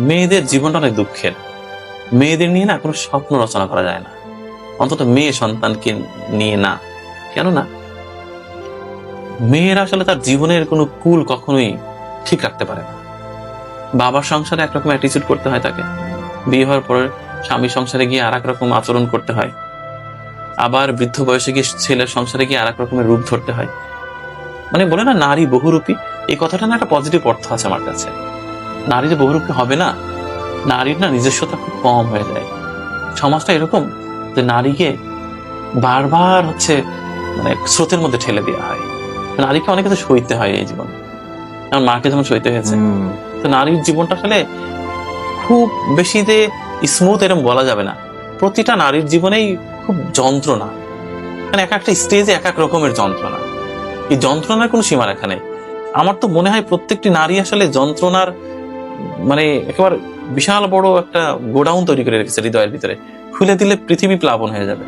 মেয়েদের জীবনটা অনেক দুঃখের। মেয়েদের নিয়ে না কোনো স্বপ্ন রচনা করা যায় না, অন্তত মেয়ে সন্তানকে নিয়ে না। কেননা মেয়েরা আসলে তার জীবনের কোনো কুল কখনোই ঠিক রাখতে পারে না। বাবার সংসারে একরকম অ্যাটিচিউড করতে হয় তাকে, বিয়ে হওয়ার পরে স্বামী সংসারে গিয়ে আর এক রকম আচরণ করতে হয়, আবার বৃদ্ধ বয়সে গিয়ে ছেলের সংসারে গিয়ে আর এক রকমের রূপ ধরতে হয়। মানে বলে না নারী বহুরূপী, এই কথাটা না একটা পজিটিভ অর্থ আছে আমার কাছে। নারী যে বহুরূপী হবে না, নারীর না নিজস্বতা খুব কম হয়ে যায়। সমাজটা এরকম যে নারীকে বারবার মানে স্রোতের মধ্যে ঠেলে দেওয়া হয়। নারীকে অনেক কিছু সইতে হয় এই জীবনে, আমার মাকে যেমন সইতে হয়েছে। তো নারীর জীবনটা আসলে খুব বেশি যে স্মুথ এরকম বলা যাবে না। প্রতিটা নারীর জীবনেই খুব যন্ত্রণা, মানে এক একটা স্টেজে এক এক রকমের যন্ত্রণা। এই যন্ত্রণার কোনো সীমারেখা নেই। আমার তো মনে হয় প্রত্যেকটি নারী আসলে যন্ত্রণার মানে একেবারে বিশাল বড় একটা গোডাউন তৈরি করে রেখেছে হৃদয়ের ভিতরে। খুলে দিলে পৃথিবী প্লাবন হয়ে যাবে।